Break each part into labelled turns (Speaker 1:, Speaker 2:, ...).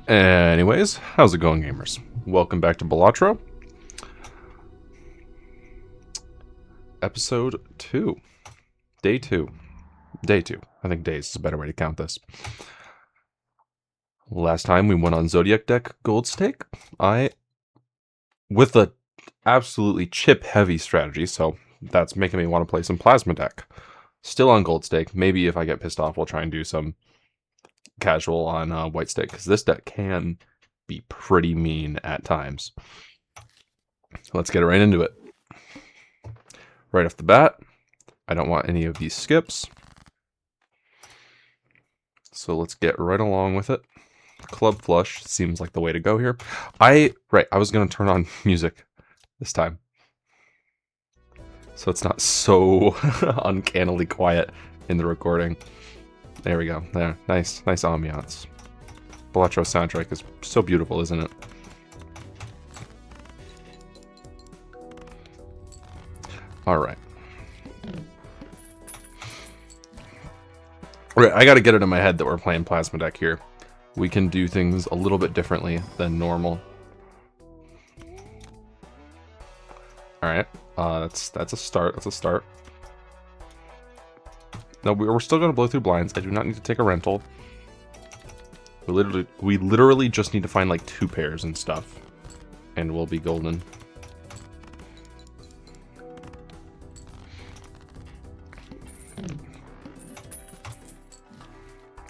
Speaker 1: Anyways, how's it going, gamers? Welcome back to Balatro. Episode 2. Day 2. Day 2. I think days is a better way to count this. Last time we went on Zodiac deck Gold Stake. With a absolutely chip-heavy strategy, so that's making me want to play some Plasma deck. Still on Gold Stake. Maybe if I get pissed off, we'll try and do some casual on White Stake, because this deck can be pretty mean at times. Let's get right into it. Right off the bat, I don't want any of these skips. So let's get right along with it. Club Flush seems like the way to go here. I was going to turn on music this time, so it's not so uncannily quiet in the recording. There we go. There. Nice ambiance. Balatro soundtrack is so beautiful, isn't it? Alright. Right, I gotta get it in my head that we're playing Plasma deck here. We can do things a little bit differently than normal. Alright. That's a start. That's a start. No, we're still gonna blow through blinds. I do not need to take a rental. We literally just need to find like 2 pairs and stuff, and we'll be golden.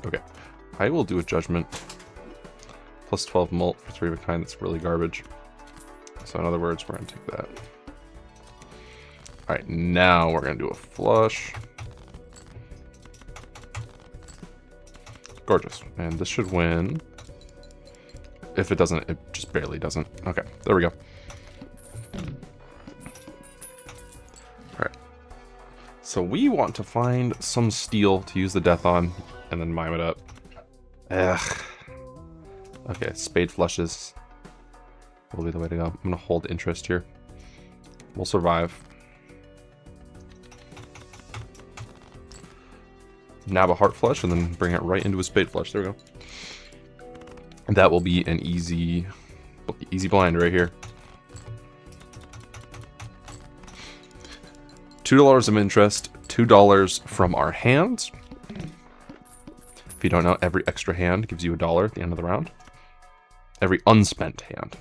Speaker 1: Okay, I will do a judgment. Plus 12 mult for 3 of a kind. That's really garbage. So in other words, we're gonna take that. All right, now we're gonna do a flush. Gorgeous. And this should win. If it doesn't, it just barely doesn't. Okay, there we go. Alright. So we want to find some steel to use the death on, and then mime it up. Ugh. Okay, spade flushes will be the way to go. I'm going to hold interest here. We'll survive. Nab a heart flush and then bring it right into a spade flush. There we go. And that will be an easy blind right here. $2 of interest, $2 from our hands. If you don't know, every extra hand gives you $1 at the end of the round. Every unspent hand.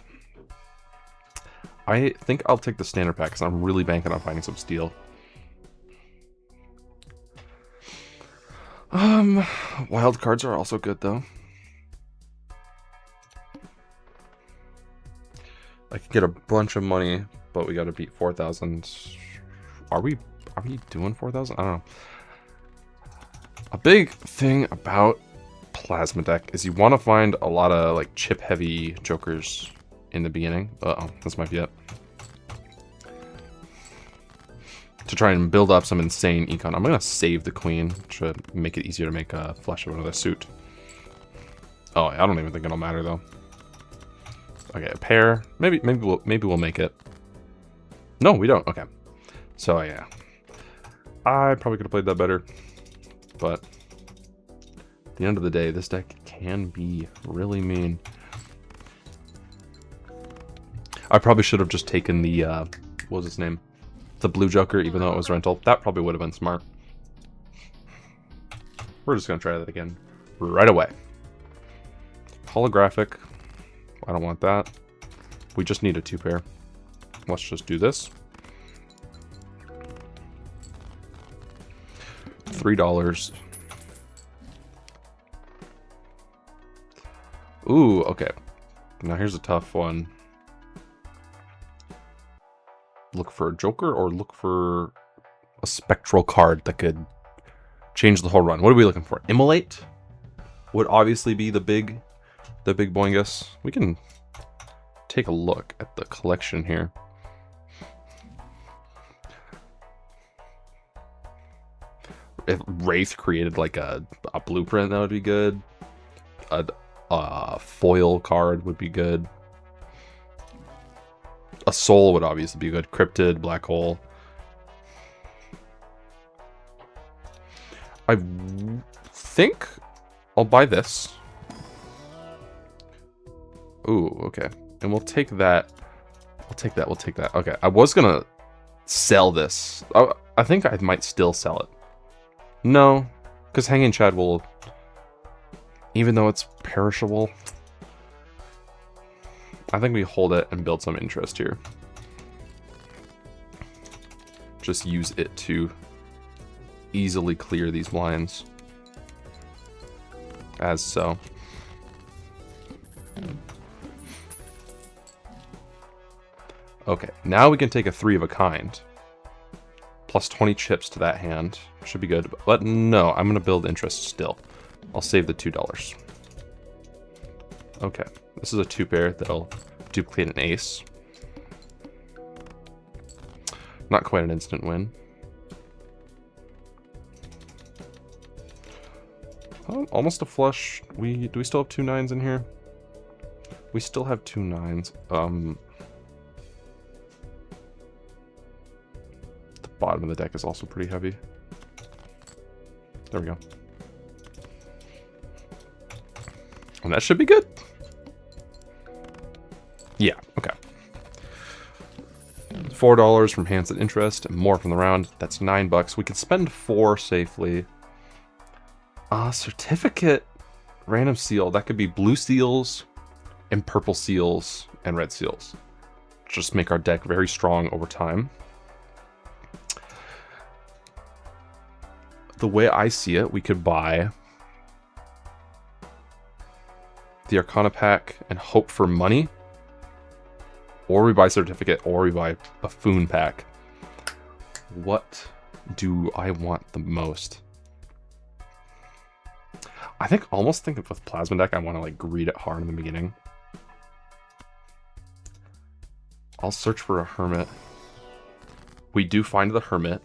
Speaker 1: I think I'll take the standard pack because I'm really banking on finding some steel. Wild cards are also good though. I could get a bunch of money, but we gotta beat 4,000. Are we doing 4,000? I don't know. A big thing about Plasma deck is you want to find a lot of like chip heavy jokers in the beginning. Uh-oh, this might be it. To try and build up some insane econ. I'm gonna save the queen to make it easier to make a flush of another suit. Oh, I don't even think it'll matter though. Okay, a pair. Maybe we'll make it. No, we don't. Okay. So yeah, I probably could have played that better, but at the end of the day, this deck can be really mean. I probably should have just taken the what was his name? The blue joker, even though it was rental. That probably would have been smart. We're just gonna try that again right away. Holographic. I don't want that. We just need a 2 pair. Let's just do this. $3. Ooh, okay. Now here's a tough one. Look for a joker or look for a spectral card that could change the whole run. What are we looking for? Immolate would obviously be the big boingus. We can take a look at the collection here. If Wraith created like a blueprint, that would be good. A foil card would be good. A soul would obviously be good. Cryptid, black hole. I think I'll buy this. Ooh, okay. And we'll take that. We'll take that. Okay, I was gonna sell this. I think I might still sell it. No, because Hanging Chad will, even though it's perishable, I think we hold it and build some interest here. Just use it to easily clear these blinds. As so. Okay, now we can take a 3 of a kind. Plus 20 chips to that hand. Should be good. But no, I'm going to build interest still. I'll save the $2. Okay, this is a 2-pair that'll duplicate an ace. Not quite an instant win. Oh, almost a flush. Do we still have 2 9s in here? We still have 2 9s. The bottom of the deck is also pretty heavy. There we go. And that should be good. Yeah, okay. $4 from hands at interest and more from the round. That's $9. We could spend 4 safely. Certificate random seal. That could be blue seals and purple seals and red seals. Just make our deck very strong over time. The way I see it, we could buy the Arcana pack and hope for money. Or we buy certificate, or we buy buffoon pack. What do I want the most? I think with Plasma deck, I want to like greed it hard in the beginning. I'll search for a Hermit. We do find the Hermit.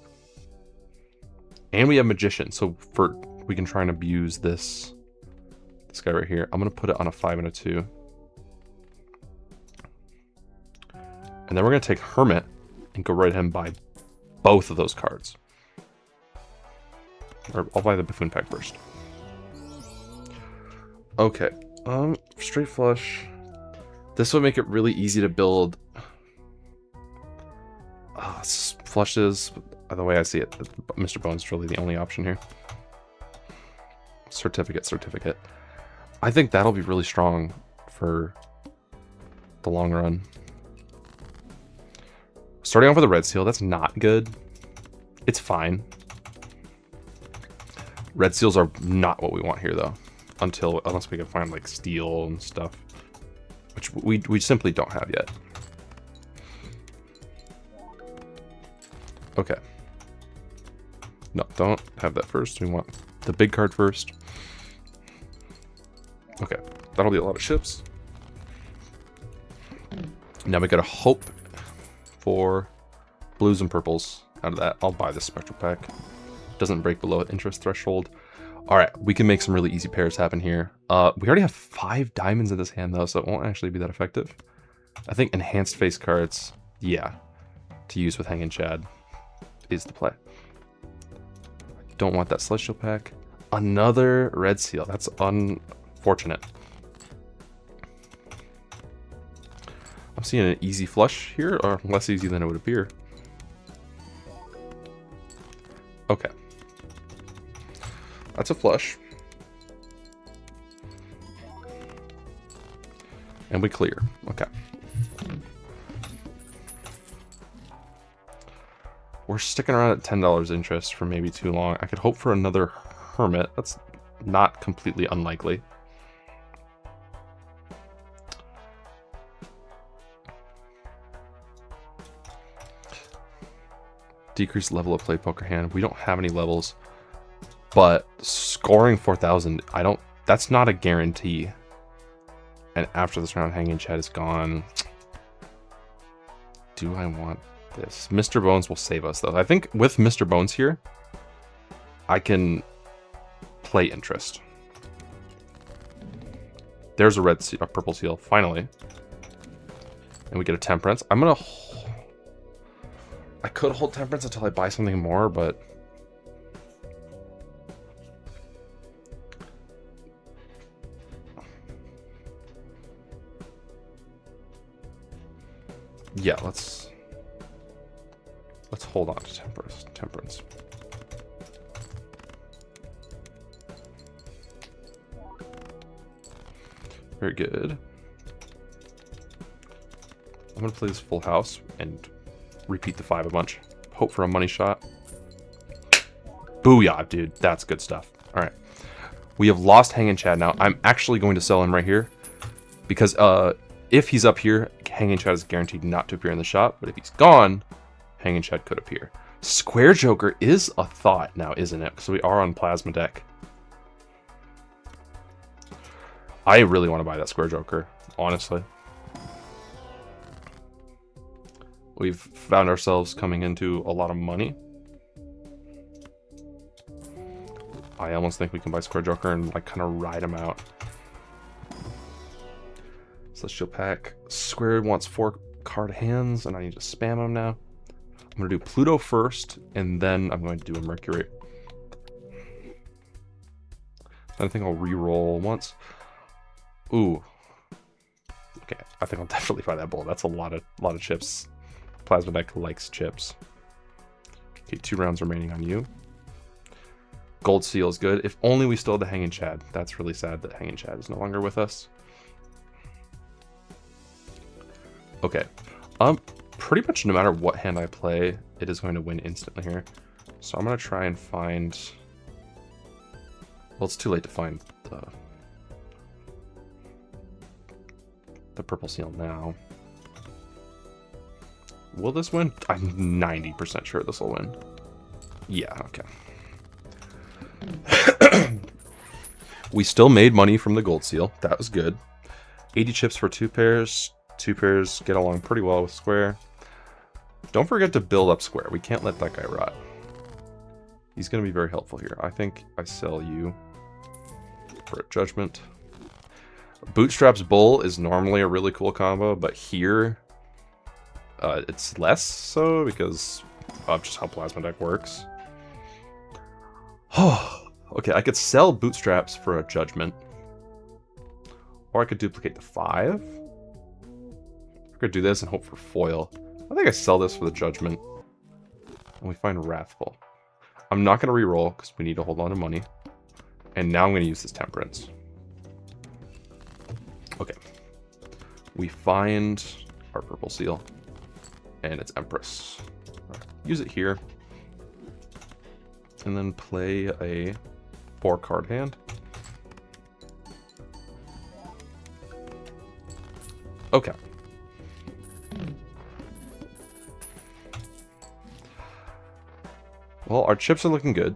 Speaker 1: And we have Magician, so we can try and abuse this guy right here. I'm gonna put it on a 5 and a 2. And then we're going to take Hermit and go right ahead and buy both of those cards. Or I'll buy the Buffoon pack first. Okay. Straight flush. This would make it really easy to build flushes. The way I see it, Mr. Bones is really the only option here. Certificate. I think that'll be really strong for the long run. Starting off with a red seal, that's not good. It's fine. Red seals are not what we want here, though. Unless we can find, like, steel and stuff. Which we simply don't have yet. Okay. No, don't have that first. We want the big card first. Okay. That'll be a lot of chips. Now we gotta hope for blues and purples out of that. I'll buy this Spectral pack. Doesn't break below interest threshold. Alright, we can make some really easy pairs happen here. We already have 5 diamonds in this hand though, so it won't actually be that effective. I think enhanced face cards, yeah, to use with Hanging Chad is the play. Don't want that Celestial pack. Another red seal. That's unfortunate. I'm seeing an easy flush here, or less easy than it would appear. Okay. That's a flush. And we clear. Okay. We're sticking around at $10 interest for maybe too long. I could hope for another Hermit. That's not completely unlikely. Decreased level of play poker hand. We don't have any levels, but scoring 4,000, that's not a guarantee. And after this round, Hanging Chad is gone. Do I want this? Mr. Bones will save us though. I think with Mr. Bones here, I can play interest. There's a purple seal, finally. And we get a Temperance. I could hold Temperance until I buy something more, but Yeah, let's hold on to Temperance. Very good. I'm gonna play this full house and repeat the 5 a bunch. Hope for a money shot. Booyah, dude. That's good stuff. All right. We have lost Hanging Chad now. I'm actually going to sell him right here because if he's up here, Hanging Chad is guaranteed not to appear in the shop. But if he's gone, Hanging Chad could appear. Square Joker is a thought now, isn't it? So we are on Plasma deck. I really want to buy that Square Joker, honestly. We've found ourselves coming into a lot of money. I almost think we can buy Square Joker and like kind of ride him out. Celestial Pack. Square wants 4 card hands and I need to spam him now. I'm going to do Pluto first and then I'm going to do a Mercury. I think I'll re-roll once. Ooh. Okay, I think I'll definitely buy that bull. That's a lot of chips. Plasma deck likes chips. Okay, 2 rounds remaining on you. Gold Seal is good. If only we still had the Hanging Chad. That's really sad that Hanging Chad is no longer with us. Okay. Pretty much no matter what hand I play, it is going to win instantly here. So I'm going to try and find... Well, it's too late to find the Purple Seal now. Will this win? I'm 90% sure this will win. Yeah, okay. We still made money from the Gold Seal. That was good. 80 chips for 2 pairs. 2 pairs get along pretty well with Square. Don't forget to build up Square. We can't let that guy rot. He's going to be very helpful here. I think I sell you for a Judgment. Bootstraps Bull is normally a really cool combo, but here it's less so because of just how Plasma deck works. Okay, I could sell Bootstraps for a Judgment. Or I could duplicate the 5. I could do this and hope for foil. I think I sell this for the Judgment. And we find Wrathful. I'm not going to re-roll because we need to hold on to money. And now I'm going to use this Temperance. Okay. We find our Purple Seal. And it's Empress. Right. Use it here. And then play a 4-card hand. Okay. Well, our chips are looking good.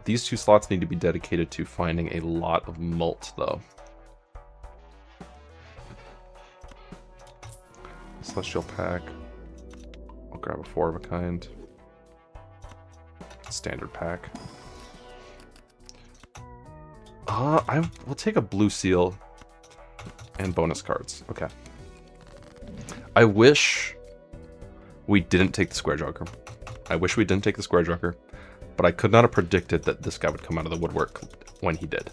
Speaker 1: These 2 slots need to be dedicated to finding a lot of mult, though. Celestial Pack. I'll grab a 4 of a kind. Standard pack. I will take a Blue Seal and bonus cards. Okay. I wish we didn't take the Square Joker. But I could not have predicted that this guy would come out of the woodwork when he did.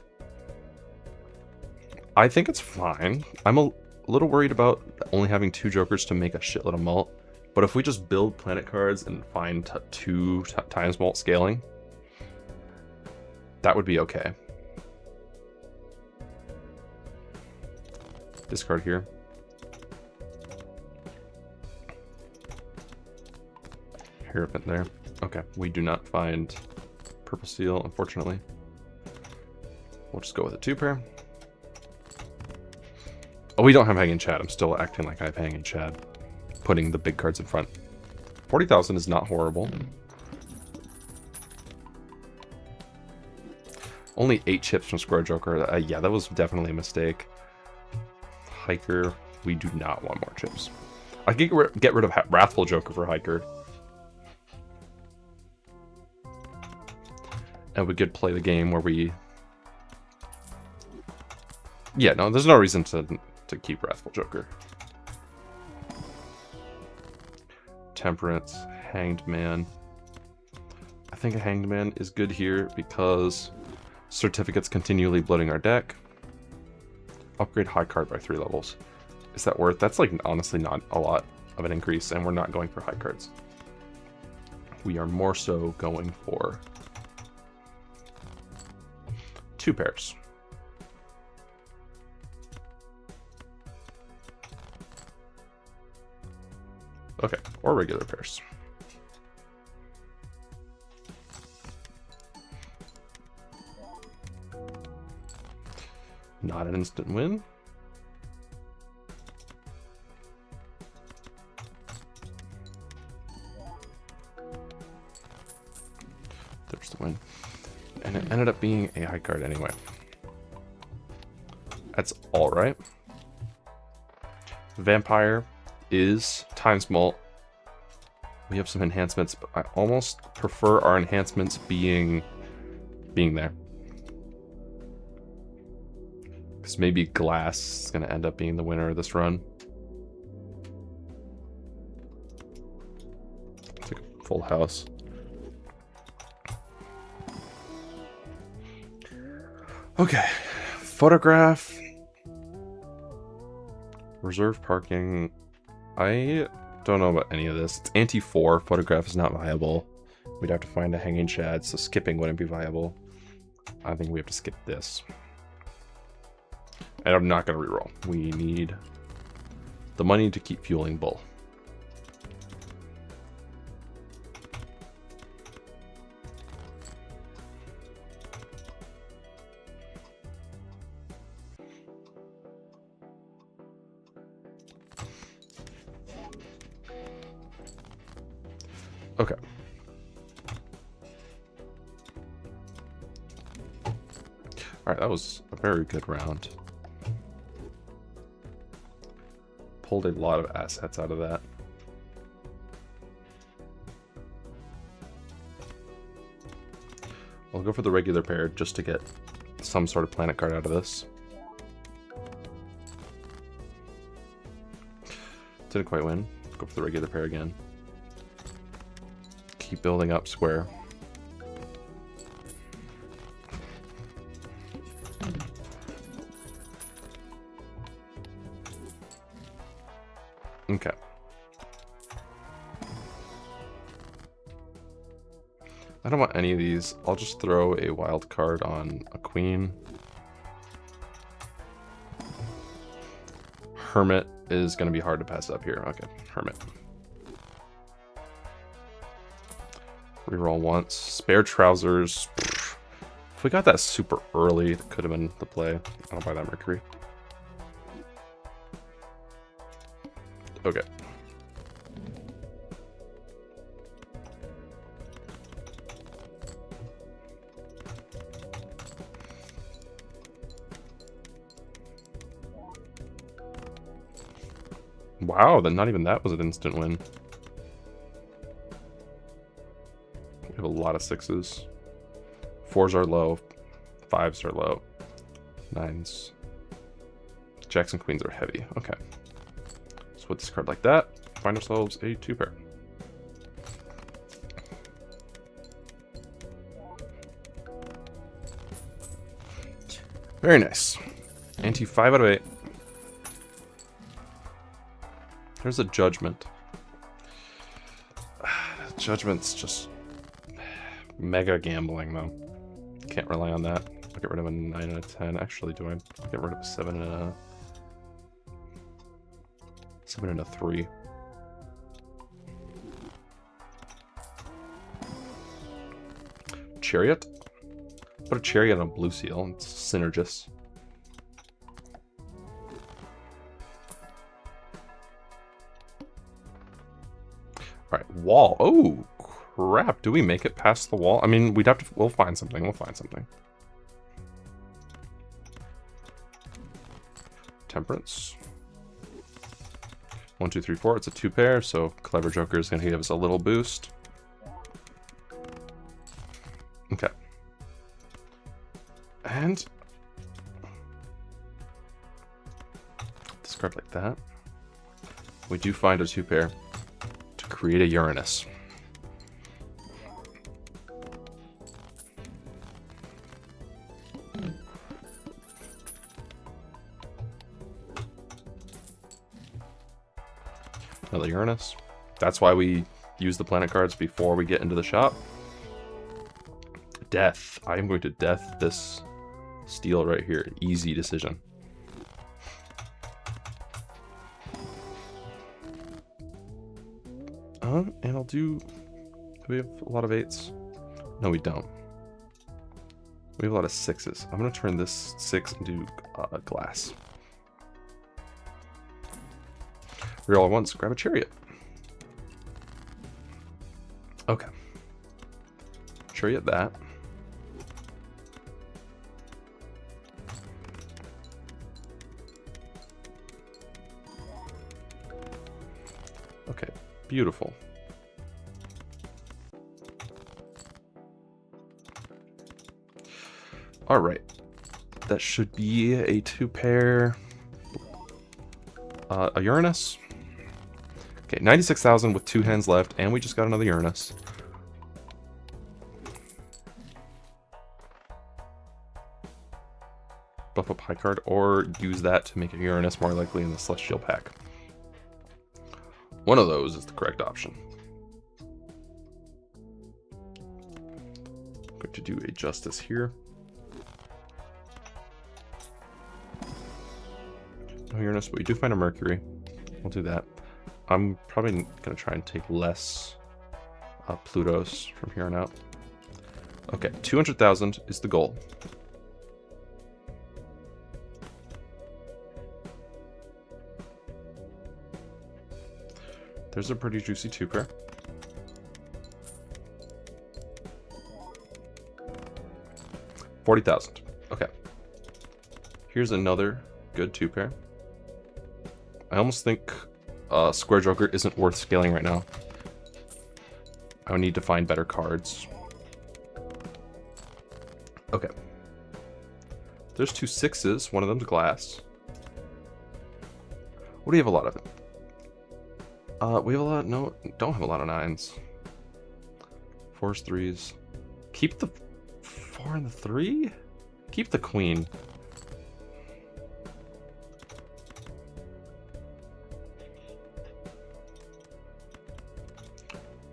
Speaker 1: I think it's fine. I'm a little worried about only having 2 Jokers to make a shitload of mult. But if we just build planet cards and find 2 times mult scaling, that would be okay. Discard here. Hierophant there. Okay, we do not find Purple Seal, unfortunately. We'll just go with a 2-pair. Oh, we don't have Hanging Chad. I'm still acting like I have Hanging Chad. Putting the big cards in front. 40,000 is not horrible. Only 8 chips from Square Joker. Yeah, that was definitely a mistake. Hiker. We do not want more chips. I could get rid of Wrathful Joker for Hiker. And we could play the game where we... Yeah, no, there's no reason to keep Wrathful Joker. Temperance, Hanged Man. I think a Hanged Man is good here because certificates continually bloating our deck. Upgrade high card by 3 levels. Is that worth? That's like honestly not a lot. of an increase, and we're not going for high cards. We are more so going for 2 pairs. Okay, or regular pairs. Not an instant win. There's the win. And it ended up being a high card anyway. That's all right. Vampire is Time's Molt. We have some enhancements, but I almost prefer our enhancements being there. Because maybe Glass is going to end up being the winner of this run. It's like a full house. Okay. Photograph. Reserve parking. I don't know about any of this. It's anti-4. Photograph is not viable. We'd have to find a hanging shad, so skipping wouldn't be viable. I think we have to skip this. And I'm not going to reroll. We need the money to keep fueling Bull. Okay. Alright, that was a very good round. Pulled a lot of assets out of that. I'll go for the regular pair just to get some sort of planet card out of this. Didn't quite win. Go for the regular pair again. Keep building up square. Okay. I don't want any of these. I'll just throw a wild card on a queen. Hermit is going to be hard to pass up here. Okay, Hermit. Reroll once. Spare trousers. If we got that super early, it could have been the play. I don't buy that Mercury. Okay. Wow, then not even that was an instant win. We have a lot of 6s. 4s are low. 5s are low. 9s. Jacks and queens are heavy. Okay. So with this card like that, find ourselves a 2-pair. Very nice. Ante 5 out of 8. There's a Judgment. Judgment's just mega gambling, though. Can't rely on that. I'll get rid of a 9 and a 10. Actually, do I? I'll get rid of a 7 and a... 7 and a 3. Chariot? Put a Chariot on a blue seal. It's Synergist. Alright, wall. Oh, crap. Do we make it past the wall? I mean, we'd have to... We'll find something. We'll find something. Temperance. 1, 2, 3, 4. It's a 2-pair, so Clever Joker is going to give us a little boost. Okay. And discard like that. We do find a 2-pair to create a Uranus. Another Uranus. That's why we use the planet cards before we get into the shop. Death. I am going to death this steel right here. Easy decision. And I'll do... Do we have a lot of 8s? No, we don't. We have a lot of 6s. I'm going to turn this 6 into glass. Reroll once. Grab a chariot. Okay. Chariot that. Okay. Beautiful. All right. That should be a 2-pair. A Uranus. Okay, 96,000 with 2 hands left, and we just got another Uranus. Buff up high card, or use that to make a Uranus more likely in the Celestial pack. One of those is the correct option. I'm going to do a Justice here. No Uranus, but we do find a Mercury. We'll do that. I'm probably going to try and take less Plutos from here on out. Okay, 200,000 is the goal. There's a pretty juicy 2-pair. $40,000. Okay. Here's another good 2-pair. I almost think Square Joker isn't worth scaling right now. I would need to find better cards. Okay. There's 2 6s. One of them's glass. What do you have a lot of? We have a lot. No, don't have a lot of 9s. 4s, 3s. Keep the 4 and the 3. Keep the queen.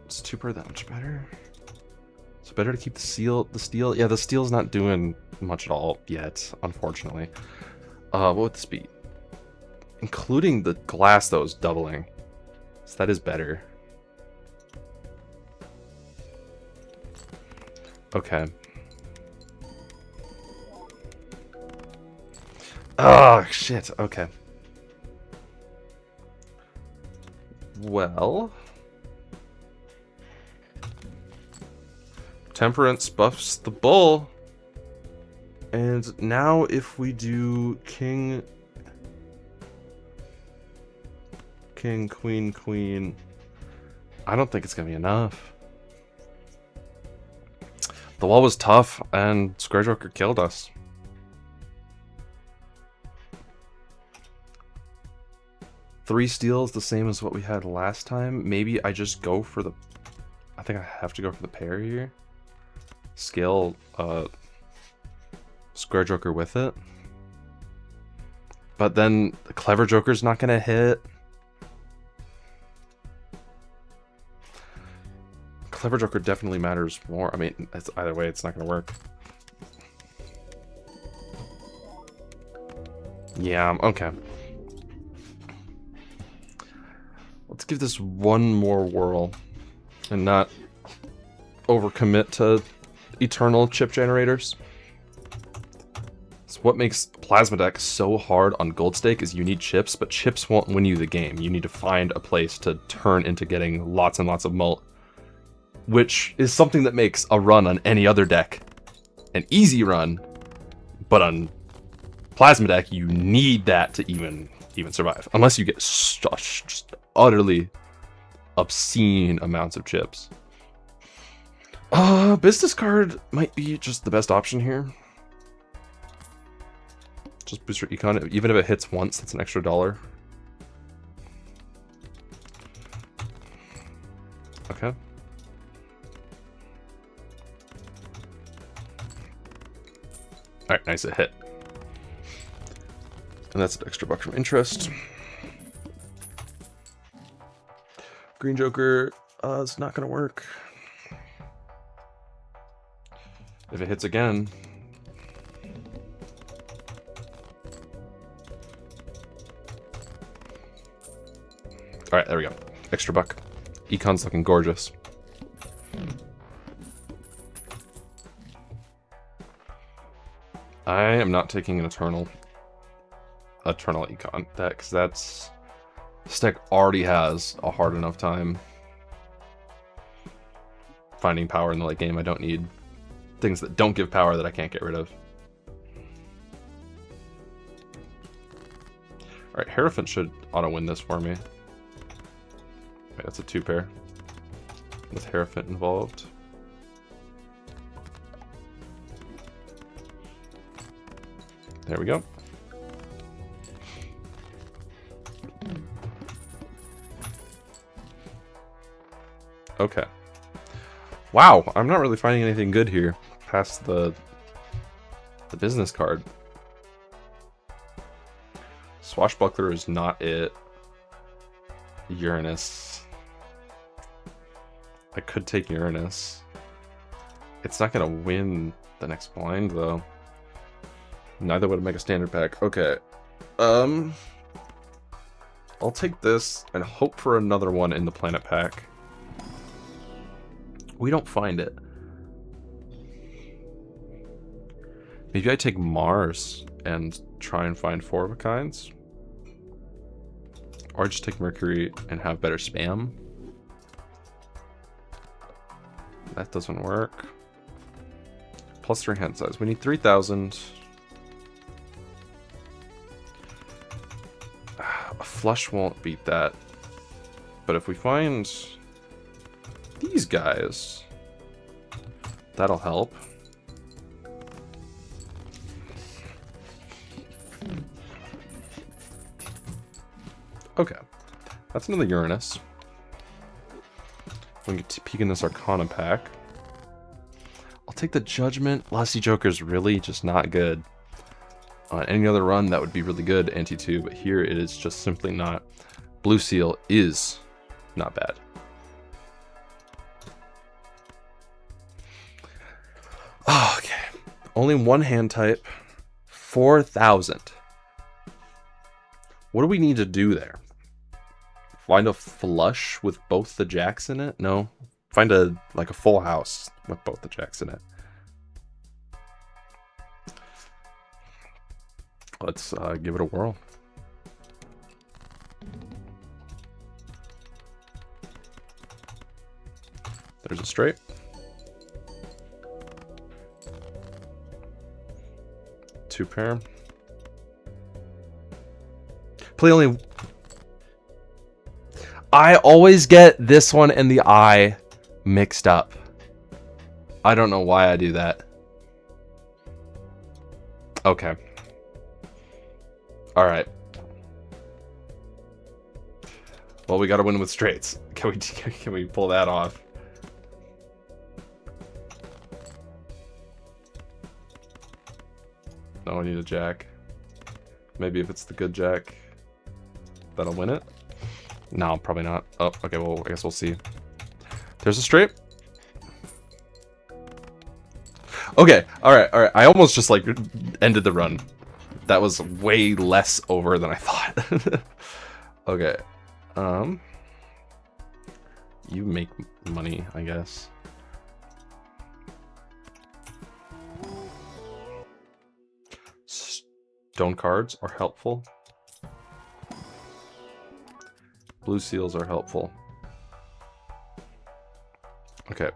Speaker 1: It's 2-pair that much better. So better to keep the steel. Yeah, the steel's not doing much at all yet, unfortunately. What would this be? Including the glass, though, is doubling. So that is better. Okay. Oh, shit. Okay. Well... Temperance buffs the bull. And now if we do king, queen, queen, I don't think it's going to be enough. The wall was tough and Square Joker killed us. Three steals, the same as what we had last time. Maybe I just go for the... I think I have to go for the pair here. Scale Square Joker with it. But then the Clever Joker's not going to hit. Clever Joker definitely matters more. I mean, it's, either way, it's not going to work. Yeah, okay. Let's give this one more whirl and not overcommit to eternal chip generators. So what makes Plasma Deck so hard on Gold Stake is you need chips, but chips won't win you the game. You need to find a place to turn into getting lots and lots of mult, which is something that makes a run on any other deck an easy run, but on Plasma Deck you need that to even survive, unless you get just utterly obscene amounts of chips. Business card might be just the best option here. Just boost your econ. Even if it hits once, that's an extra $1. Okay. Alright, nice, it hit. And that's an extra $1 from interest. Green Joker is not going to work. If it hits again... Alright, there we go. Extra buck. Econ's looking gorgeous. I am not taking an Eternal Econ deck, because this deck already has a hard enough time finding power in the late game. I don't need things that don't give power that I can't get rid of. Alright, Hierophant should auto-win this for me. Wait, that's a 2-pair. With Hierophant involved. There we go. Okay. Wow, I'm not really finding anything good here past the business card. Swashbuckler is not it. Uranus. I could take Uranus. It's not gonna win the next blind though. Neither would make a standard pack. Okay. I'll take this and hope for another one in the planet pack. We don't find it. Maybe I take Mars and try and find 4 of a kinds. Or just take Mercury and have better spam. That doesn't work. Plus 3 hand size. We need 3,000. A flush won't beat that. But if we find these guys, that'll help. Okay, that's another Uranus. We can get to peek in this Arcana pack. I'll take the Judgment. Lusty Joker's really just not good. On any other run, that would be really good, anti-2, but here it is just simply not. Blue Seal is not bad. Oh, okay. Only one hand type. 4,000. What do we need to do there? Find a flush with both the jacks in it? No. Find a full house with both the jacks in it. Let's give it a whirl. There's a straight. Two pair. Play only. I always get this one and the eye mixed up. I don't know why I do that. Okay. All right. Well, we got to win with straights. Can we pull that off? No, I need a jack. Maybe if it's the good jack, that'll win it. No, probably not. Oh, okay, well, I guess we'll see. There's a straight. Okay, alright. I almost just, ended the run. That was way less over than I thought. Okay. You make money, I guess. Stone cards are helpful. Blue seals are helpful. Okay.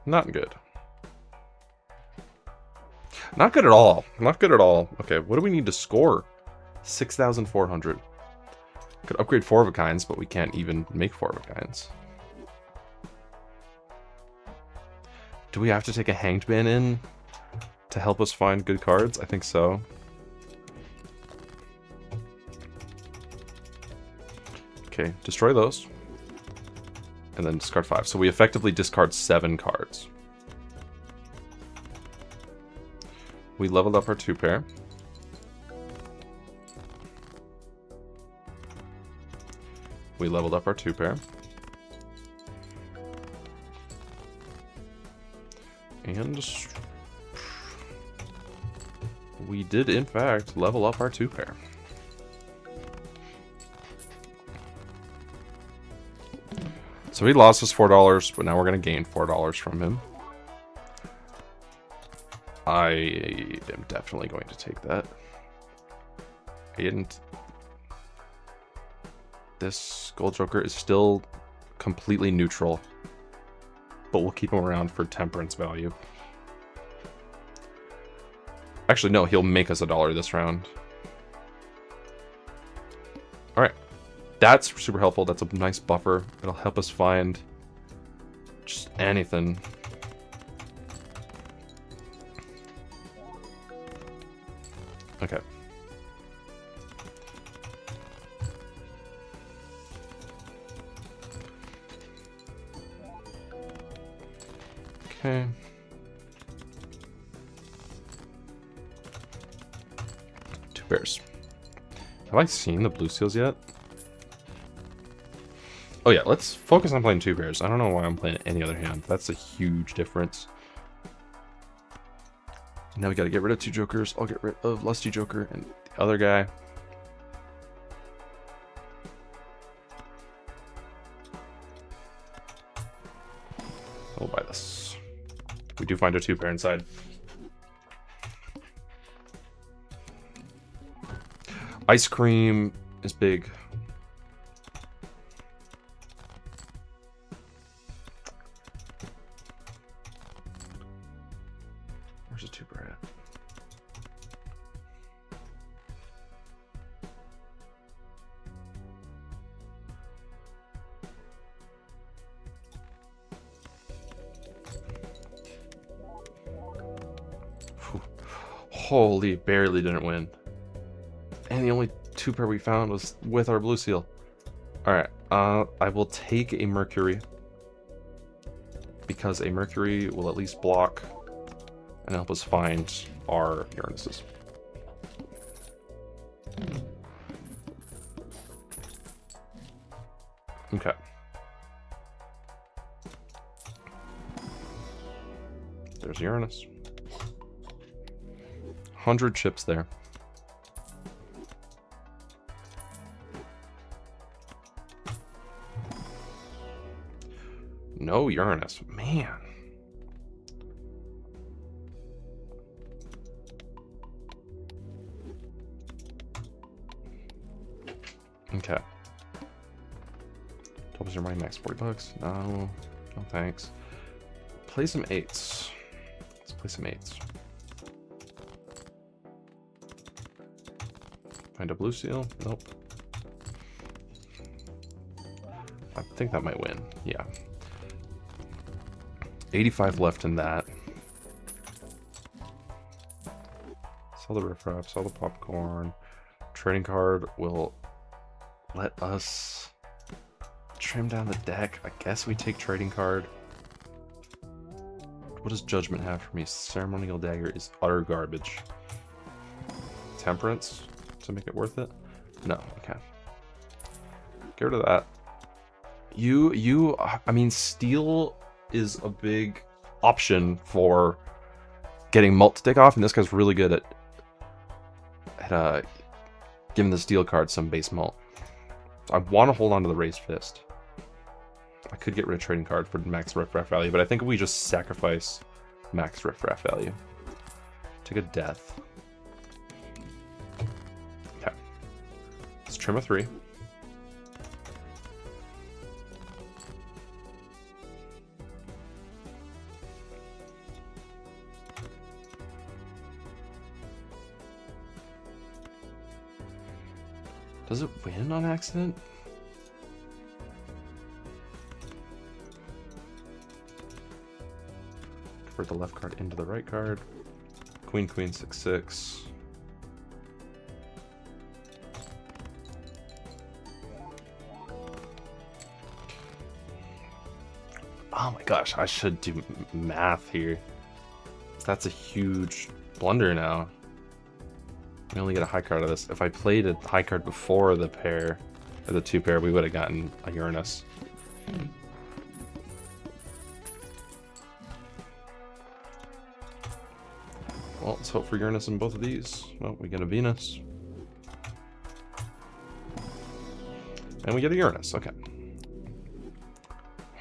Speaker 1: Not good. Not good at all. Not good at all. Okay, what do we need to score? 6,400. Could upgrade 4 of a kinds, but we can't even make 4 of a kinds. Do we have to take a Hanged Man in to help us find good cards? I think so. Okay, destroy those. And then discard 5. So we effectively discard 7 cards. We leveled up our 2-pair. We leveled up our 2-pair. And we did, in fact, level up our 2-pair. So he lost us $4, but now we're going to gain $4 from him. I am definitely going to take that. And this Gold Joker is still completely neutral, but we'll keep him around for temperance value. Actually, no, he'll make us $1 this round. Alright. That's super helpful. That's a nice buffer. It'll help us find just anything. Okay. Okay. Two bears. Have I seen the blue seals yet? Oh yeah, let's focus on playing 2 bears. I don't know why I'm playing any other hand. That's a huge difference. Now we gotta get rid of 2 jokers. I'll get rid of Lusty Joker and the other guy. We'll buy this. We do find a 2-pair inside. Ice cream is big. Where's the 2-pair at? Whew. Holy, barely didn't win. And the only 2-pair we found was with our blue seal. Alright, I will take a Mercury. Because a Mercury will at least block and help us find our Uranuses. Okay. There's Uranus. 100 chips there. No Uranus. Man. Okay. Doubles your money max $40. No. No thanks. Play some 8s. Let's play some 8s. Find a blue seal? Nope. I think that might win. Yeah. 85 left in that. Sell the riffraff, sell the popcorn. Trading card will let us trim down the deck. I guess we take trading card. What does Judgment have for me? Ceremonial Dagger is utter garbage. Temperance to make it worth it? No, okay. Get rid of that. I mean, steel is a big option for getting mult to take off, and this guy's really good at giving the steel card some base mult. So I want to hold on to the Raised Fist. I could get rid of trading card for max riffraff value, but I think if we just sacrifice max riffraff value. Take a death. Okay. Let's trim a 3. Does it win on accident? Convert the left card into the right card. Queen, queen, 6-6. Oh my gosh, I should do math here. That's a huge Blunder now. We only get a high card out of this. If I played a high card before the pair, or the 2-pair, we would have gotten a Uranus. Well, let's hope for Uranus in both of these. Well, we get a Venus. And we get a Uranus, okay.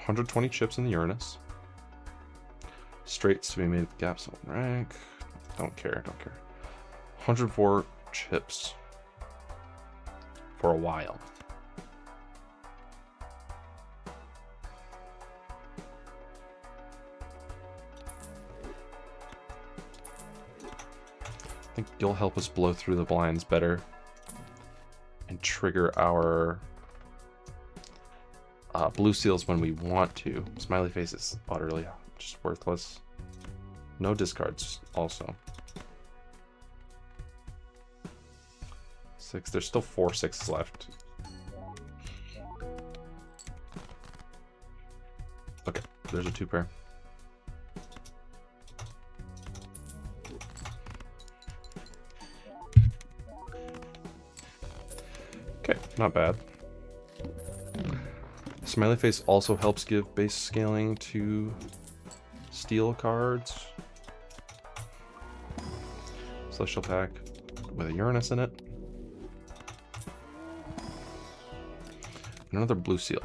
Speaker 1: 120 chips in the Uranus. Straights to be made with gaps on rank. Don't care, don't care. 104 chips for a while. I think you'll help us blow through the blinds better and trigger our blue seals when we want to. Smiley face is utterly just worthless. No discards also. 6. There's still 4 6s left. Okay, there's a 2-pair. Okay, not bad. Smiley face also helps give base scaling to steel cards. Celestial pack with a Uranus in it. Another blue seal.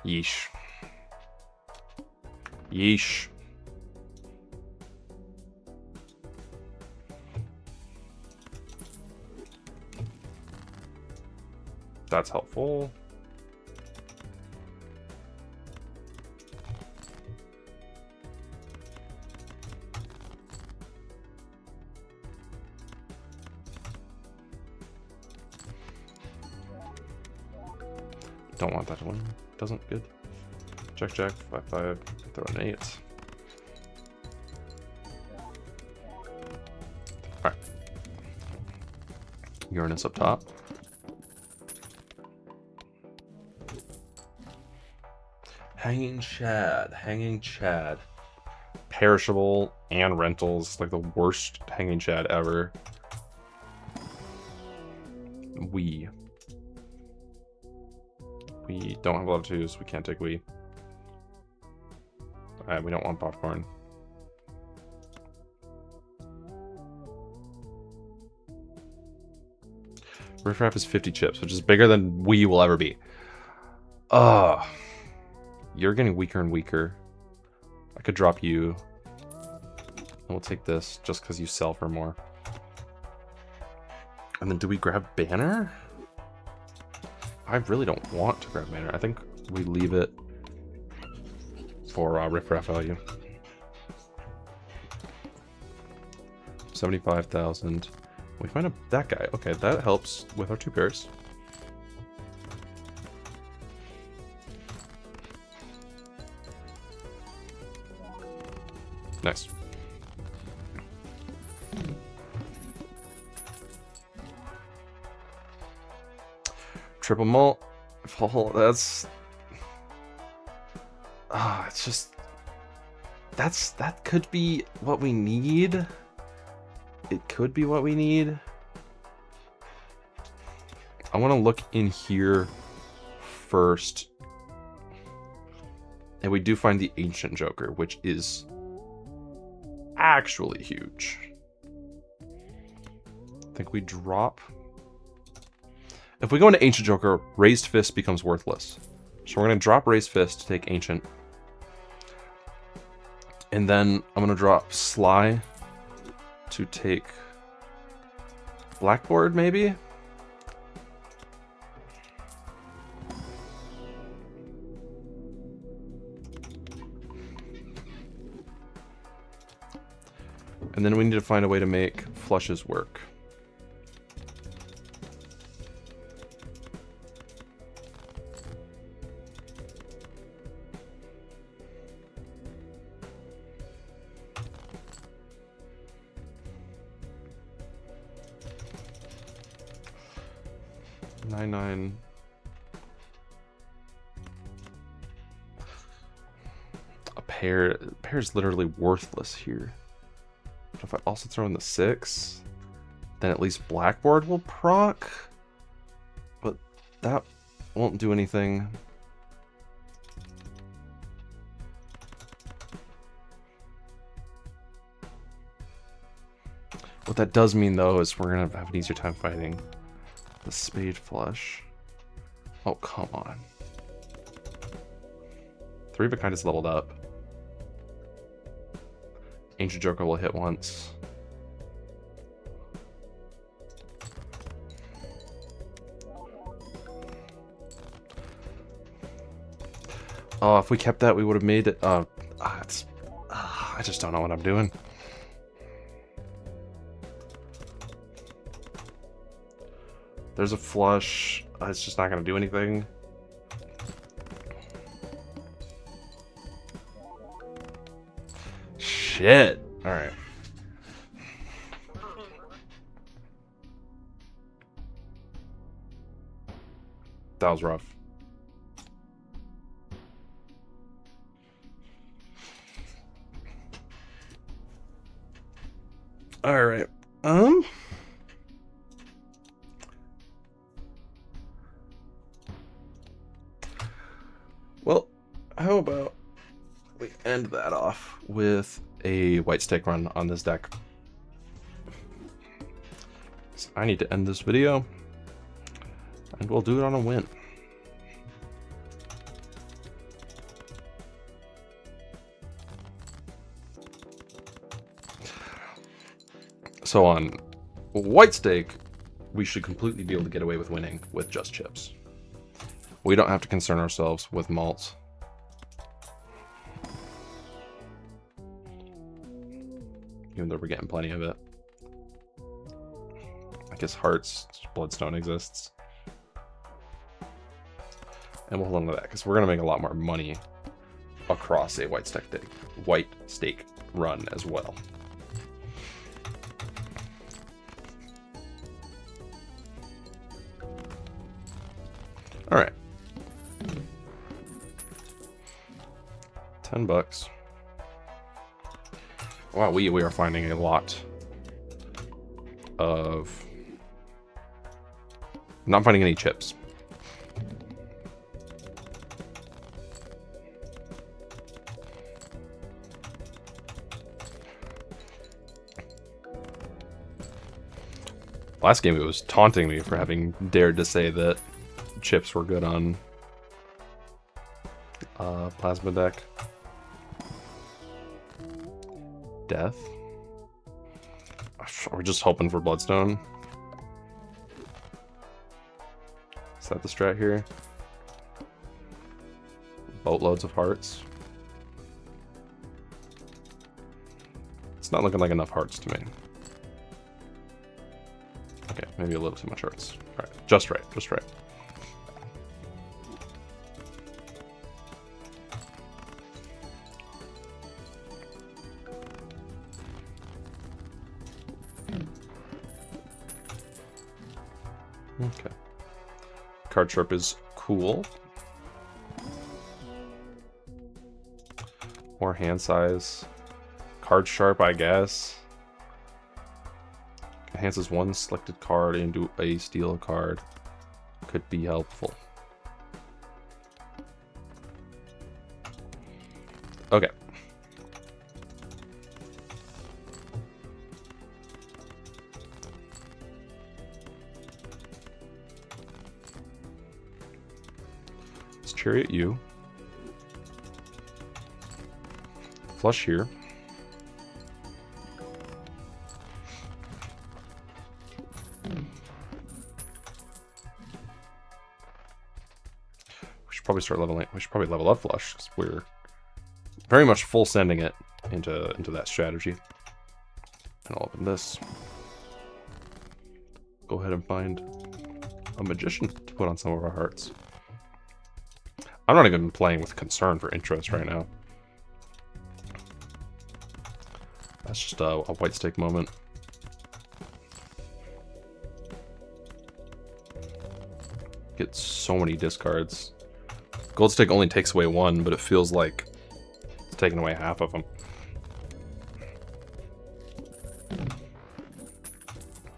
Speaker 1: Yeesh. Yeesh. That's helpful. Don't want that to win. Doesn't. Good. Check, check. 5-5. Throw an 8. Alright. Uranus up top. Hanging Chad. Hanging Chad. Perishable and rentals. Like the worst Hanging Chad ever. We don't have a lot of 2s. We can't take we. Alright, we don't want popcorn. Riff Raff is 50 chips, which is bigger than we will ever be. You're getting weaker and weaker. I could drop you. And we'll take this just because you sell for more. And then do we grab Banner? I really don't want to grab Banner. I think we leave it for Riff Raff value. 75,000. We find that guy. Okay, that helps with our 2 pairs. Nice. Triple mult. Oh, that's... it's just... That could be what we need. It could be what we need. I want to look in here first. And we do find the Ancient Joker, which is actually huge. I think we drop... If we go into Ancient Joker, Raised Fist becomes worthless. So we're going to drop Raised Fist to take Ancient. And then I'm going to drop Sly to take Blackboard, maybe? And then we need to find a way to make flushes work. pair's literally worthless here. But if I also throw in the 6, then at least blackboard will proc. But that won't do anything. What that does mean, though, is we're going to have an easier time fighting the spade flush. Oh, come on. 3 of a kind is leveled up. Ancient Joker will hit once. Oh, if we kept that, we would have made it. I just don't know what I'm doing. There's a flush. It's just not going to do anything. Shit. All right. That was rough. All right. Well, how about we end that off with a white stake run on this deck. So I need to end this video, and we'll do it on a win. So on white stake, we should completely be able to get away with winning with just chips. We don't have to concern ourselves with malts. Even though we're getting plenty of it. I guess hearts, bloodstone exists. And we'll hold on to that, because we're going to make a lot more money across a white stake run as well. Alright. $10. Wow, we are finding a lot of... Not finding any chips. Last game it was taunting me for having dared to say that chips were good on plasma deck. Death. We're just hoping for bloodstone. Is that the strat here? Boatloads of hearts. It's not looking like enough hearts to me. Okay, maybe a little too much hearts. Alright, just right, just right. Okay. Card sharp is cool. More hand size. Card sharp, I guess. Enhances one selected card into a steal card. Could be helpful. Okay. Let's Chariot you. Flush here. Probably start leveling. We should probably level up flush because we're very much full sending it into that strategy. And I'll open this. Go ahead and find a magician to put on some of our hearts. I'm not even playing with concern for interest right now. That's just a white stake moment. Get so many discards. Gold stake only takes away one, but it feels like it's taken away half of them.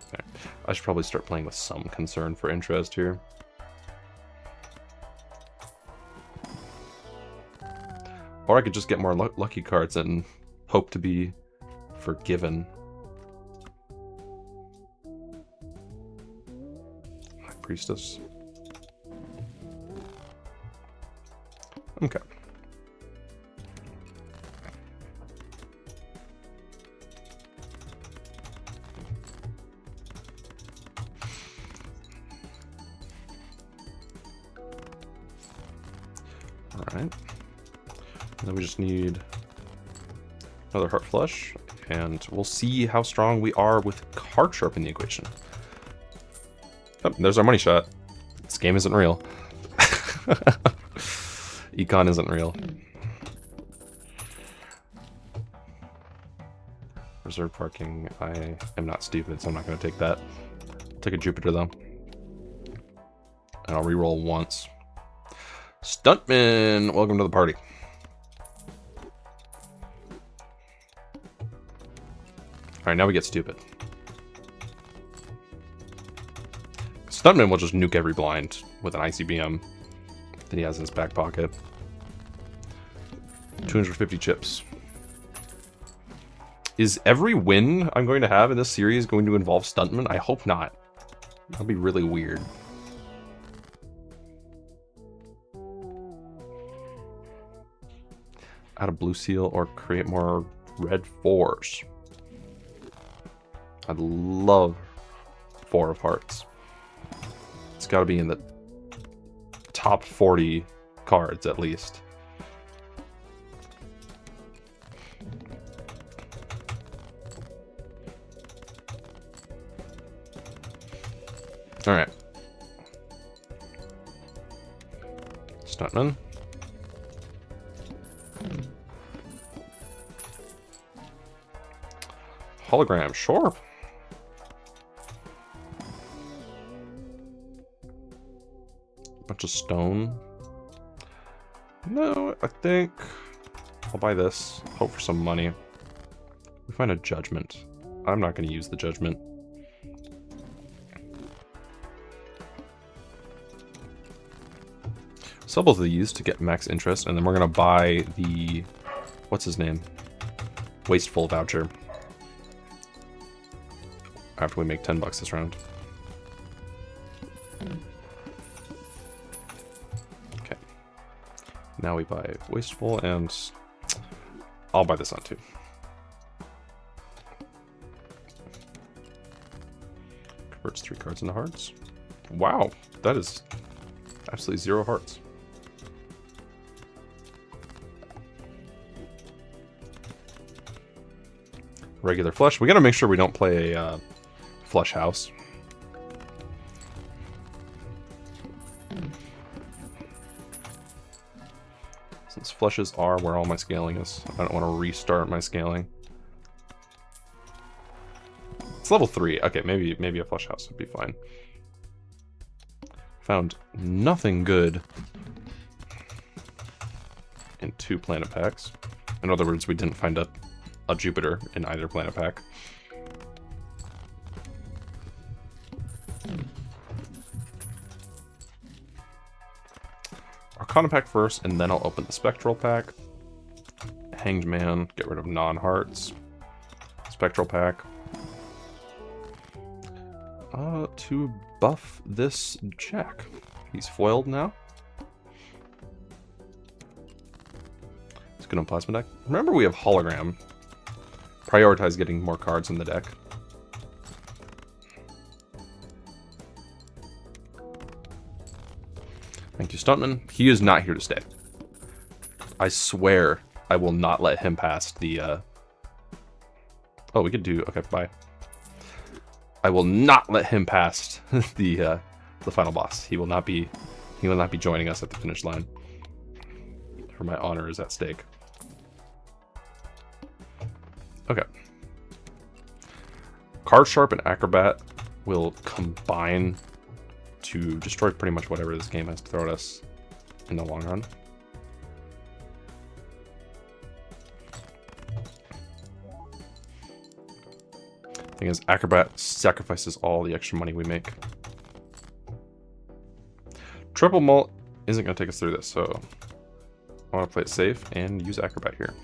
Speaker 1: Okay. I should probably start playing with some concern for interest here. Or I could just get more lucky cards and hope to be forgiven. High Priestess. Okay. All right. And then we just need another Heart Flush, and we'll see how strong we are with Card Sharp in the equation. Oh, there's our money shot. This game isn't real. Econ isn't real. Reserve parking. I am not stupid, so I'm not going to take that. I'll take a Jupiter, though. And I'll reroll once. Stuntman! Welcome to the party. Alright, now we get stupid. Stuntman will just nuke every blind with an ICBM that he has in his back pocket. 250 chips. Is every win I'm going to have in this series going to involve Stuntman? I hope not. That'd be really weird. Add a blue seal or create more red 4s. I'd love 4 of hearts. It's got to be in the top 40 cards at least. All right. Stuntman. Hologram, sure. Bunch of stone. No, I think I'll buy this. Hope for some money. We find a judgment. I'm not going to use the judgment. Sell both of these to get max interest, and then we're going to buy the... what's his name? Wasteful voucher. After we make 10 bucks this round. Okay. Now we buy Wasteful, and I'll buy this on too. Converts 3 cards into hearts. Wow, that is absolutely 0 hearts. Regular flush. We gotta make sure we don't play a flush house. Since flushes are where all my scaling is, I don't want to restart my scaling. It's level 3. Okay, maybe a flush house would be fine. Found nothing good in 2 planet packs. In other words, we didn't find a Jupiter in either planet pack. Arcana pack first, and then I'll open the Spectral pack. Hanged Man, get rid of non-hearts. Spectral pack. To buff this Jack. He's foiled now. Let's get on Plasma deck. Remember, we have Hologram. Prioritize getting more cards in the deck. Thank you, Stuntman. He is not here to stay. I swear I will not let him past the... Oh, we could do... Okay, bye. I will not let him past the final boss. He will not be joining us at the finish line. For my honor is at stake. Okay. Card Sharp and Acrobat will combine to destroy pretty much whatever this game has to throw at us in the long run. Thing is, Acrobat sacrifices all the extra money we make. Triple Mult isn't going to take us through this, so I want to play it safe and use Acrobat here.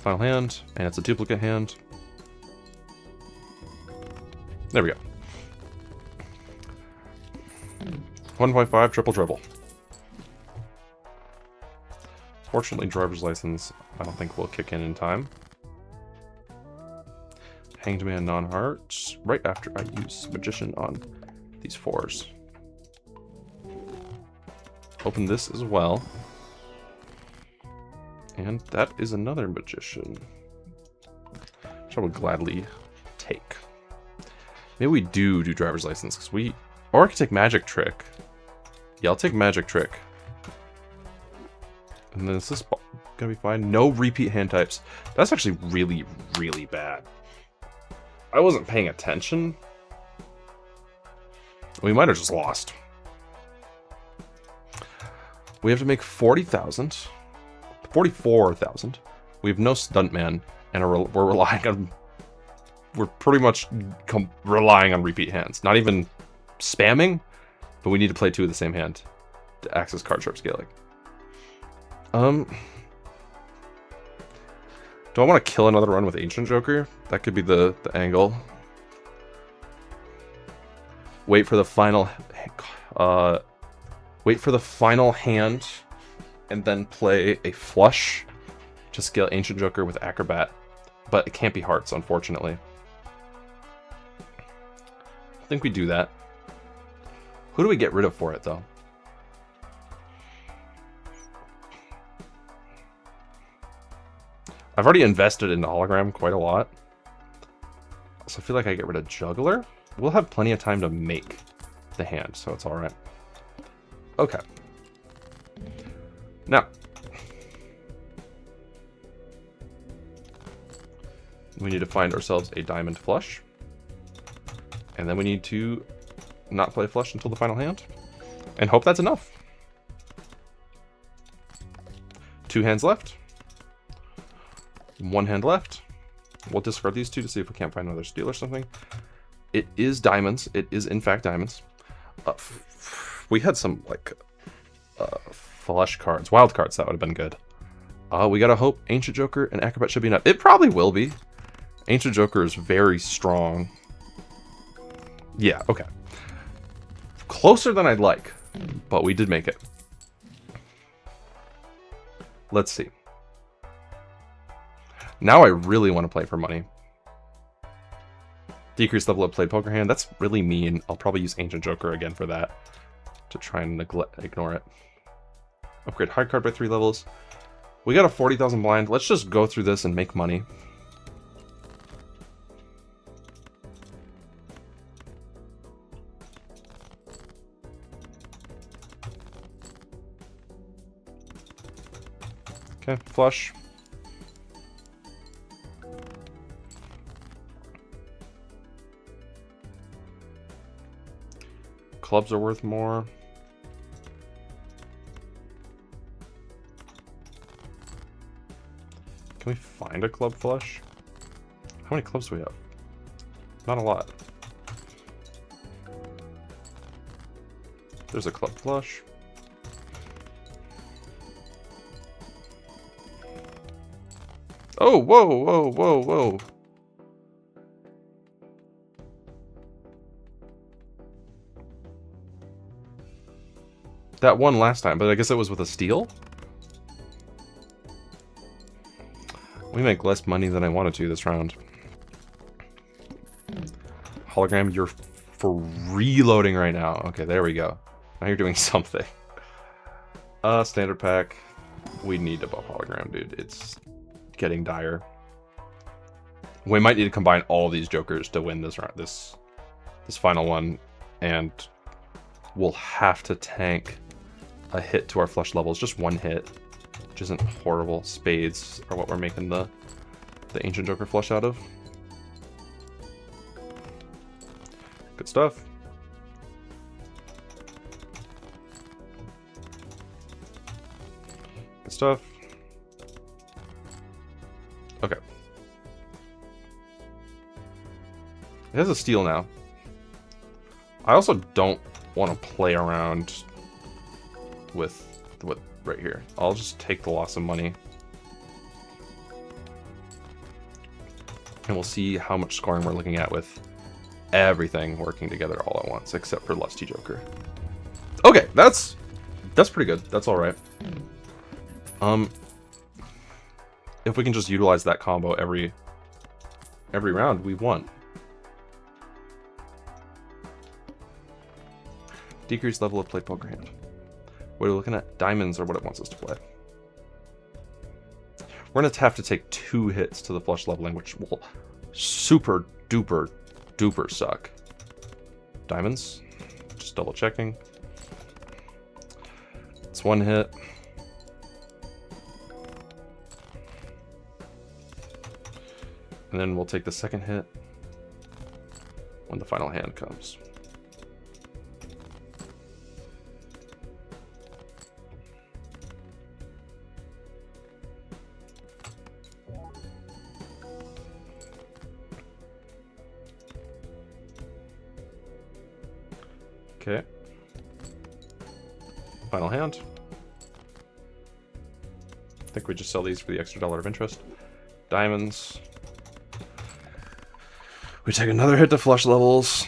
Speaker 1: Final hand, and it's a duplicate hand. There we go. 1.5 triple. Fortunately, driver's license I don't think will kick in time. Hanged Man non-hearts right after I use Magician on these 4s. Open this as well. And that is another Magician, which I would gladly take. Maybe we do driver's license, because we... Or I could take Magic Trick. Yeah, I'll take Magic Trick. And then is this gonna be fine? No repeat hand types. That's actually really, really bad. I wasn't paying attention. We might have just lost. We have to make 40,000. 44,000. We have no Stuntman, and we're relying on... We're pretty much relying on repeat hands. Not even spamming, but we need to play 2 of the same hand to access card sharp scaling. Do I want to kill another run with Ancient Joker? That could be the angle. Wait for the final... wait for the final hand, and then play a flush to scale Ancient Joker with Acrobat. But it can't be hearts, unfortunately. I think we do that. Who do we get rid of for it, though? I've already invested in the hologram quite a lot. So I feel like I get rid of Juggler. We'll have plenty of time to make the hand, so it's alright. Okay. Now. We need to find ourselves a diamond flush. And then we need to not play flush until the final hand. And hope that's enough. 2 hands left. 1 hand left. We'll discard these 2 to see if we can't find another steal or something. It is diamonds. It is in fact diamonds. We had some like flush cards, wild cards, that would have been good. We gotta hope Ancient Joker and Acrobat should be enough. It probably will be. Ancient Joker is very strong. Yeah, okay. Closer than I'd like, but we did make it. Let's see. Now I really want to play for money. Decrease level of played poker hand. That's really mean. I'll probably use Ancient Joker again for that. To try and ignore it. Upgrade high card by 3 levels. We got a 40,000 blind. Let's just go through this and make money. Okay, flush. Clubs are worth more. Can we find a club flush? How many clubs do we have? Not a lot. There's a club flush. Oh, whoa, whoa, whoa, whoa. That won last time, but I guess it was with a steal? We make less money than I wanted to this round. Hologram, you're for reloading right now. Okay, there we go. Now you're doing something. Standard pack. We need a buff hologram, dude. It's getting dire. We might need to combine all these jokers to win this round, this final one, and we'll have to tank a hit to our flush levels. Just 1 hit, which isn't horrible. Spades are what we're making the Ancient Joker flush out of. Good stuff. stuff. Okay. It has a steal now. I also don't want to play around with what right here. I'll just take the loss of money. And we'll see how much scoring we're looking at with everything working together all at once, except for Lusty Joker. Okay, that's pretty good. That's alright. If we can just utilize that combo every round, we won. Decrease level of played poker hand. What are we looking at? Diamonds are what it wants us to play. We're going to have to take 2 hits to the flush leveling, which will super duper duper suck. Diamonds. Just double checking. It's 1 hit. And then we'll take the second hit when the final hand comes. Okay. Final hand. I think we just sell these for the extra $1 of interest. Diamonds. We take another hit to flush levels.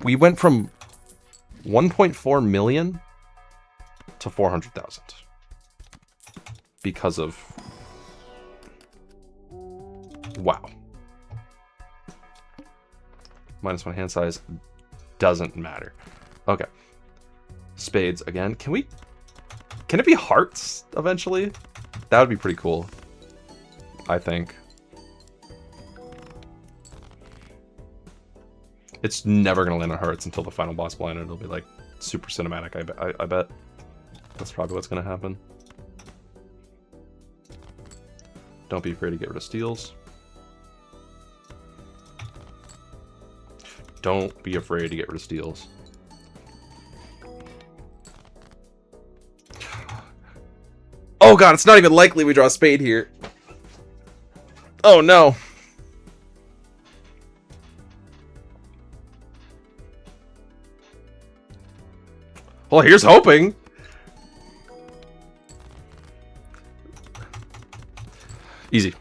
Speaker 1: We went from 1.4 million to 400,000 because of... Wow. -1 hand size doesn't matter. Okay. Spades again. Can it be hearts eventually? That would be pretty cool, I think. It's never going to land on hearts until the final boss blind, and it'll be like super cinematic, I bet. That's probably what's going to happen. Don't be afraid to get rid of steals. Don't be afraid to get rid of steals. Oh god, it's not even likely we draw a spade here. Oh no. Well, here's hoping. Easy.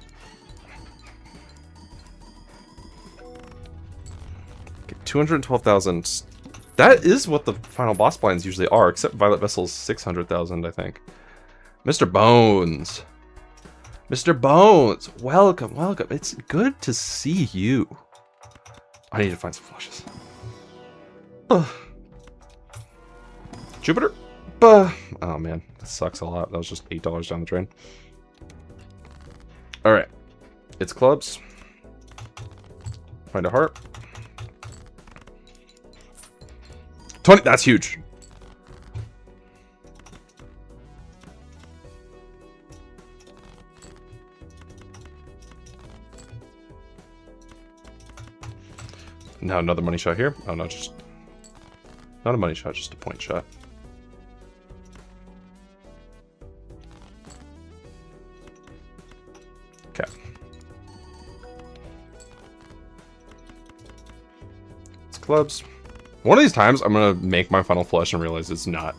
Speaker 1: Okay, 212,000. That is what the final boss blinds usually are, except Violet Vessel's 600,000, I think. Mr. Bones. Mr. Bones. Welcome, welcome. It's good to see you. I need to find some flushes. Ugh. Jupiter? Oh man, that sucks a lot. That was just $8 down the drain. Alright. It's clubs. Find a heart. 20. That's huge. Now another money shot here. Oh no, just not a money shot, just a point shot. Okay. It's clubs. One of these times I'm gonna make my final flush and realize it's not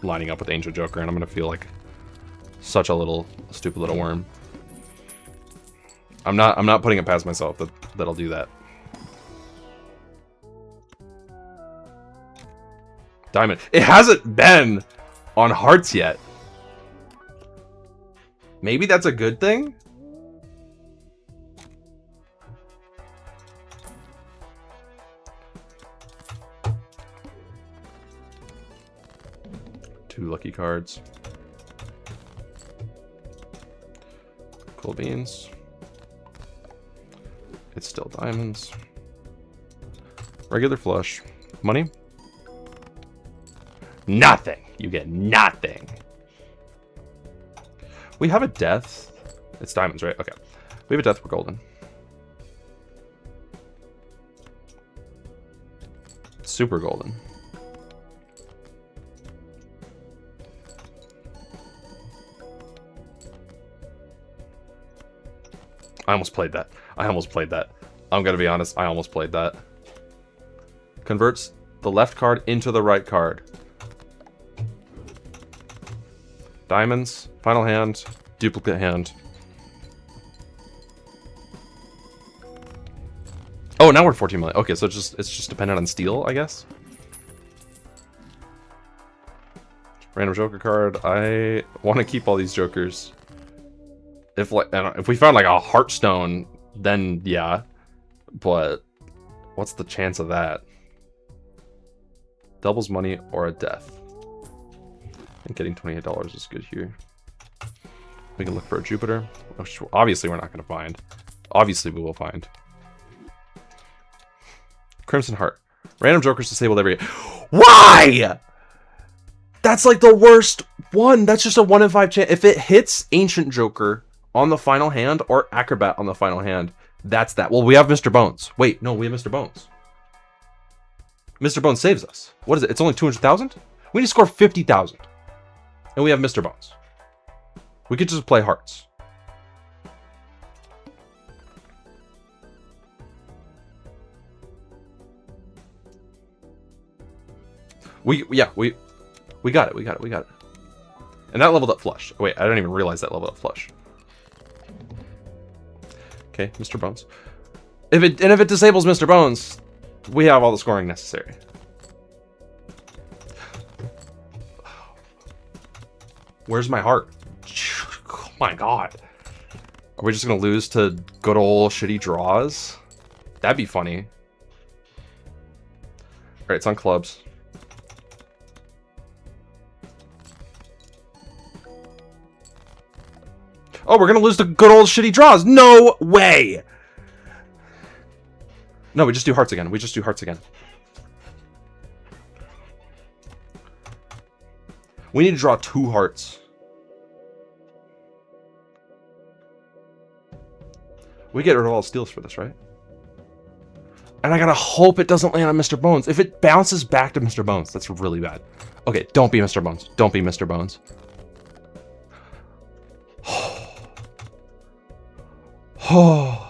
Speaker 1: lining up with Angel Joker, and I'm gonna feel like such a stupid little worm. I'm not putting it past myself that I'll do that. Diamond. It hasn't been on hearts yet. Maybe that's a good thing? Two lucky cards. Cool beans. It's still diamonds. Regular flush. Money? Nothing. You get nothing. We have a death. It's diamonds, right? Okay. We have a death. We're golden. Super golden. I almost played that. I almost played that. I'm gonna be honest, I almost played that. Converts the left card into the right card. Diamonds, final hand, duplicate hand. Oh, now we're 14 million. Okay, so it's just dependent on steel, I guess. Random joker card. I want to keep all these jokers. If like, I don't know, if we found like a Heartstone, then yeah. But what's the chance of that? Doubles money or a death. I think getting $28 is good here. We can look for a Jupiter, which obviously we're not going to find. Obviously we will find. Crimson Heart. Random jokers disabled every... Why?! That's like the worst one. That's just a 1 in 5 chance. If it hits Ancient Joker on the final hand or Acrobat on the final hand, that's that. Well, we have Mr. Bones. Wait, no, we have Mr. Bones. Mr. Bones saves us. What is it? It's only 200,000? We need to score 50,000. And we have Mr. Bones. We could just play hearts. We got it, we got it. And that leveled up flush. Wait, I didn't even realize that leveled up flush. Okay, Mr. Bones. If it disables Mr. Bones, we have all the scoring necessary. Where's my heart? Oh my god. Are we just gonna lose to good old shitty draws? That'd be funny. Alright, it's on clubs. Oh, we're gonna lose to good old shitty draws. No way! No, we just do hearts again. We just do hearts again. We need to draw 2 hearts. We get rid of all steals for this, right? And I gotta hope it doesn't land on Mr. Bones. If it bounces back to Mr. Bones, that's really bad. Okay, don't be Mr. Bones. Don't be Mr. Bones. Oh.